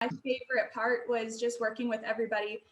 My favorite part was just working with everybody.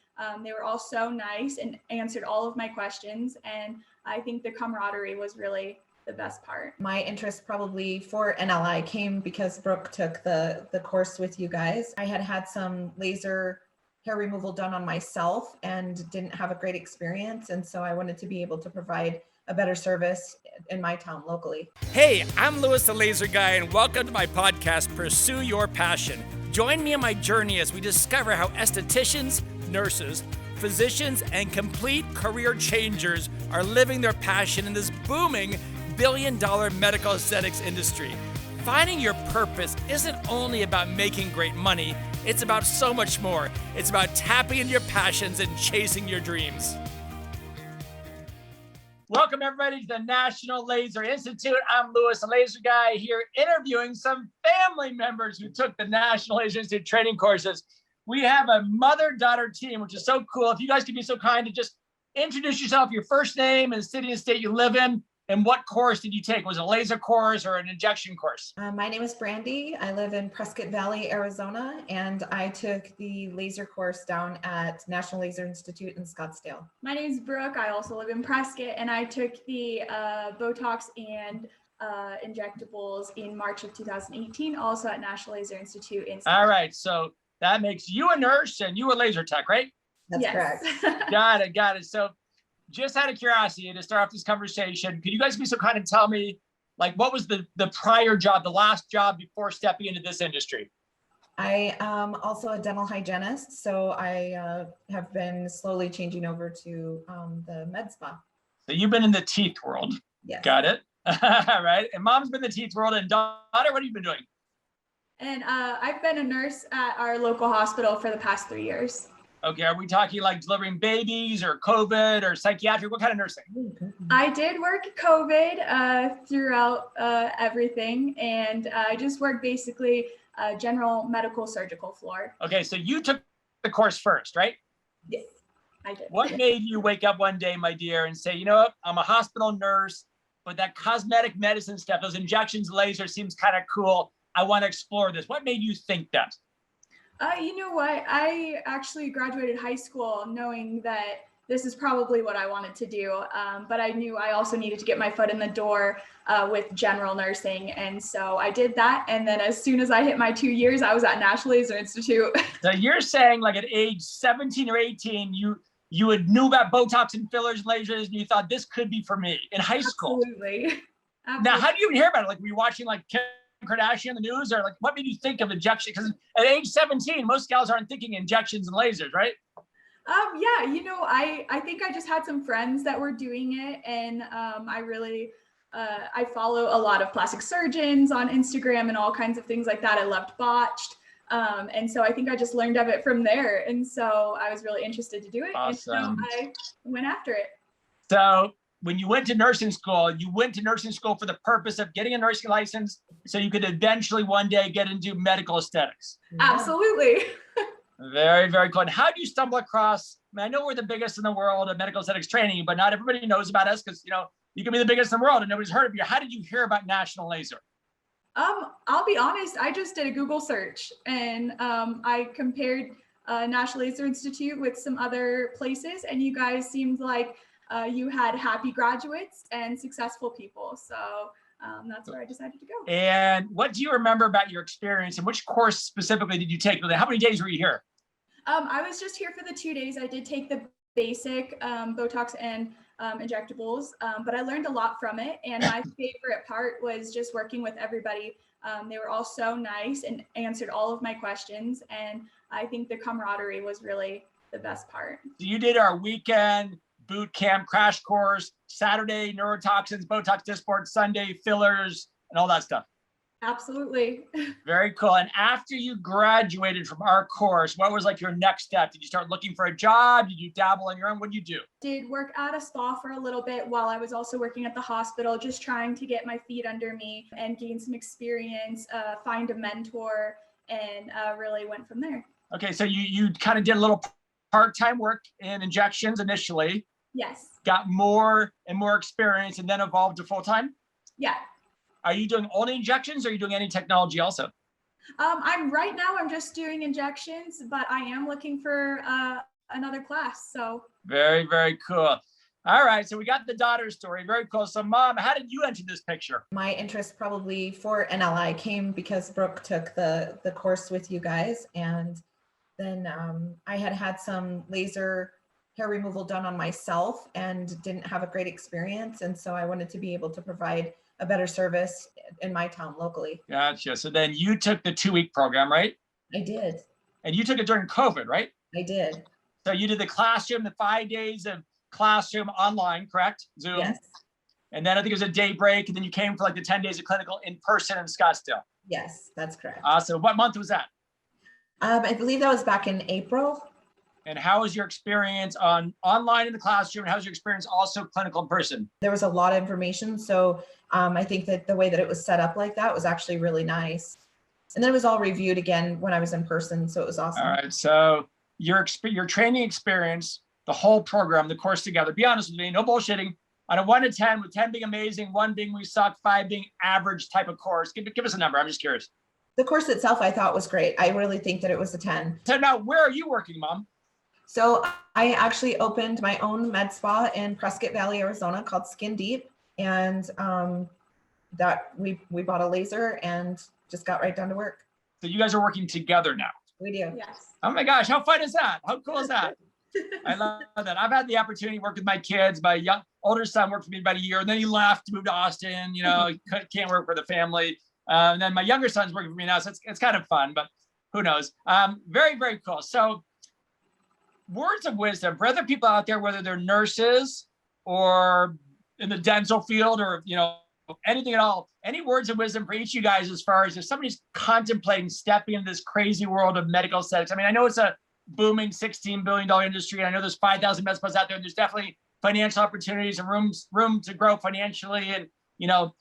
They were all so nice and answered all of my questions. And I think the camaraderie was really the best part. My interest probably for NLI came because Brooke took the course with you guys. I had some laser hair removal done on myself and didn't have a great experience. And so I wanted to be able to provide a better service in my town locally. Hey, I'm Louis the Laser Guy, and welcome to my podcast, Pursue Your Passion. Join me on my journey as we discover how estheticians, nurses, physicians, and complete career changers are living their passion in this booming billion-dollar medical aesthetics industry. Finding your purpose isn't only about making great money, it's about so much more. It's about tapping into your passions and chasing your dreams. Welcome everybody to the National Laser Institute. I'm Louis, the Laser Guy, here interviewing some family members who took the National Laser Institute training courses. We have a mother-daughter team, which is so cool. If you guys could be so kind to just introduce yourself, your first name and city and state you live in, and what course did you take? Was it a laser course or an injection course? My name is Brandi. I live in Prescott Valley, Arizona, and I took the laser course down at National Laser Institute in Scottsdale. My name is Brooke. I also live in Prescott, and I took the Botox and Injectables in March of 2018, also at National Laser Institute in Scottsdale. All right, so that makes you a nurse and you a laser tech, right? That's correct. Got it. So just out of curiosity, to start off this conversation, could you guys be so kind and tell me, like, what was the prior job, the last job before stepping into this industry? I am also a dental hygienist, so I have been slowly changing over to the med spa. So you've been in the teeth world. Yes. Got it. All right. And mom's been in the teeth world. And daughter, what have you been doing? And I've been a nurse at our local hospital for the past 3 years. Okay, are we talking like delivering babies or COVID or psychiatric? What kind of nursing? I did work COVID throughout everything, and I just worked basically general medical surgical floor. Okay, so you took the course first, right? Yes, I did. What made you wake up one day, my dear, and say, you know what, I'm a hospital nurse, but that cosmetic medicine stuff, those injections, laser seems kind of cool. I want to explore this. What made you think that? You know what? I actually graduated high school knowing that this is probably what I wanted to do. But I knew I also needed to get my foot in the door with general nursing. And so I did that. And then as soon as I hit my 2 years, I was at National Laser Institute. So you're saying like at age 17 or 18, you had knew about Botox and fillers, lasers, and you thought this could be for me in high school. Absolutely. Now, how do you even hear about it? Like, were you watching like Kardashian on the news, or like what made you think of injection? Because at age 17, most gals aren't thinking injections and lasers, right? Yeah, you know, I think I just had some friends that were doing it, and I really I follow a lot of plastic surgeons on Instagram and all kinds of things like that. I loved Botched, and so I think I just learned of it from there, and so I was really interested to do it. Awesome. And so I went after it. So when you went to nursing school for the purpose of getting a nursing license so you could eventually one day get into medical aesthetics. Absolutely. Very, very cool. And how do you stumble across, I mean, I know we're the biggest in the world of medical aesthetics training, but not everybody knows about us because, you know, you can be the biggest in the world and nobody's heard of you. How did you hear about National Laser? I'll be honest, I just did a Google search and I compared National Laser Institute with some other places, and you guys seemed like you had happy graduates and successful people. So that's where I decided to go. And what do you remember about your experience, and which course specifically did you take? How many days were you here? I was just here for the 2 days. I did take the basic Botox and injectables, but I learned a lot from it. And my favorite part was just working with everybody. They were all so nice and answered all of my questions. And I think the camaraderie was really the best part. So you did our weekend boot camp crash course, Saturday neurotoxins, Botox Dysport, Sunday fillers, and all that stuff. Absolutely. Very cool. And after you graduated from our course, what was like your next step? Did you start looking for a job? Did you dabble on your own? What did you do? Did work at a spa for a little bit while I was also working at the hospital, just trying to get my feet under me and gain some experience, find a mentor, and really went from there. Okay, so you kind of did a little part-time work in injections initially. Yes. Got more and more experience and then evolved to full-time? Yeah. Are you doing only injections or are you doing any technology also? I'm just doing injections, but I am looking for another class. So Very, very cool. All right, so we got the daughter story. Very cool. So Mom, how did you enter this picture? My interest probably for NLI came because Brooke took the course with you guys, and then I had had some laser hair removal done on myself and didn't have a great experience, and so I wanted to be able to provide a better service in my town locally. Gotcha. So then you took the 2-week program, right? I did. And you took it during COVID, right? I did. So you did the classroom, the 5 days of classroom online, correct? Zoom. Yes. And then I think it was a day break, and then you came for like the 10 days of clinical in person in Scottsdale. Yes, that's correct. Awesome. What month was that? I believe that was back in April. And how was your experience online in the classroom? And how was your experience also clinical in person? There was a lot of information. So I think that the way that it was set up like that was actually really nice. And then it was all reviewed again when I was in person. So it was awesome. All right. So your training experience, the whole program, the course together, be honest with me, no bullshitting. On a 1 to 10, with 10 being amazing, 1 being we suck, 5 being average type of course. Give us a number. I'm just curious. The course itself, I thought was great. I really think that it was a 10. So now, where are you working, Mom? So I actually opened my own med spa in Prescott Valley, Arizona called Skin Deep. And that we bought a laser and just got right down to work. So you guys are working together now. We do. yes. Oh my gosh, how fun is that? How cool is that? I love that. I've had the opportunity to work with my kids. My older son worked for me about a year, and then he left to move to Austin. You know, he can't work for the family. And then my younger son's working for me now, so it's kind of fun, but who knows? Very, very cool. So words of wisdom for other people out there, whether they're nurses or in the dental field or, you know, anything at all, any words of wisdom for each of you guys as far as if somebody's contemplating stepping into this crazy world of medical aesthetics. I mean, I know it's a booming $16 billion industry. I know there's 5,000 med spas out there. There's definitely financial opportunities and room to grow financially and, you know,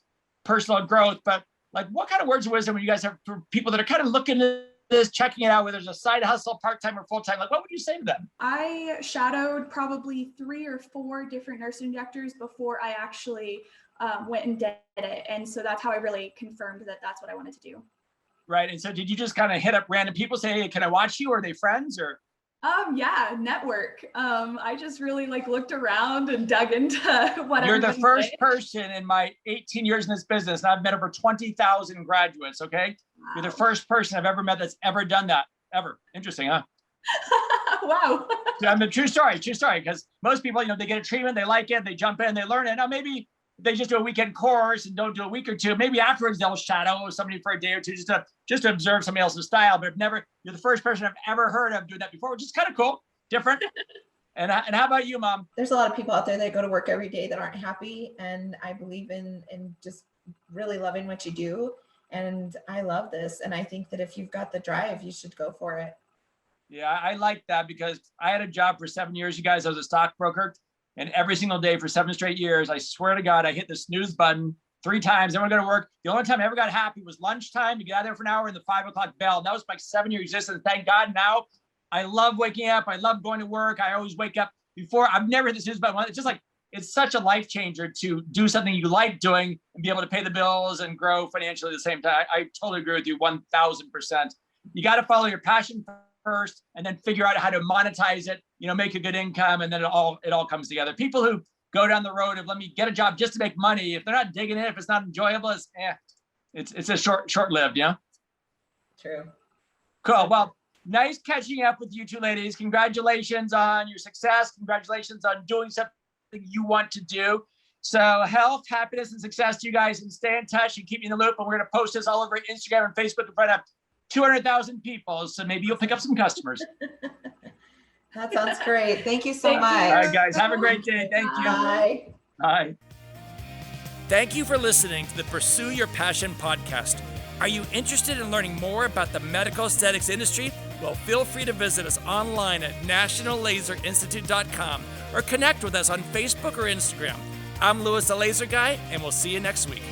personal growth. But like, what kind of words of wisdom would you guys have for people that are kind of looking at this, checking it out, whether there's a side hustle, part-time or full-time? Like, what would you say to them? I shadowed probably 3 or 4 different nurse injectors before I actually went and did it. And so that's how I really confirmed that that's what I wanted to do. Right. And so did you just kind of hit up random people, say, hey, can I watch you? Or are they friends or? Yeah, network. I just really looked around and dug into what You're the first did. person in my 18 years in this business, and I've met over 20,000 graduates, okay? Wow. You're the first person I've ever met that's ever done that, ever. Interesting, huh? Wow. I'm a true story, because most people, you know, they get a treatment, they like it, they jump in, they learn it. Now, maybe they just do a weekend course and don't do a week or two. Maybe afterwards they'll shadow somebody for a day or two just to observe somebody else's style. But you're the first person I've ever heard of doing that before, which is kind of cool, different. And how about you, Mom? There's a lot of people out there that go to work every day that aren't happy. And I believe in just really loving what you do. And I love this. And I think that if you've got the drive, you should go for it. Yeah, I like that because I had a job for 7 years, you guys. I was a stockbroker. And every single day for 7 straight years, I swear to God, I hit the snooze button 3 times. Then we're going to work. The only time I ever got happy was lunchtime. You get out of there for an hour and the 5 o'clock bell. And that was my 7-year existence. Thank God. Now I love waking up. I love going to work. I always wake up before. I've never hit the snooze button. It's just like, it's such a life changer to do something you like doing and be able to pay the bills and grow financially at the same time. I totally agree with you 1000%. You got to follow your passion first and then figure out how to monetize it, you know, make a good income, and then it all comes together. People who go down the road of let me get a job just to make money, if they're not digging it, if it's not enjoyable, it's a short-lived, you know? True. Cool. Well, nice catching up with you two ladies. Congratulations on your success. Congratulations on doing something you want to do. So health, happiness, and success to you guys, and stay in touch and keep me in the loop. And we're going to post this all over Instagram and Facebook in front of 200,000 people. So maybe you'll pick up some customers. That sounds great. Thank you so much. All right, guys. Have a great day. Thank you. Bye. Bye. Thank you for listening to the Pursue Your Passion podcast. Are you interested in learning more about the medical aesthetics industry? Well, feel free to visit us online at nationallaserinstitute.com or connect with us on Facebook or Instagram. I'm Louis the Laser Guy, and we'll see you next week.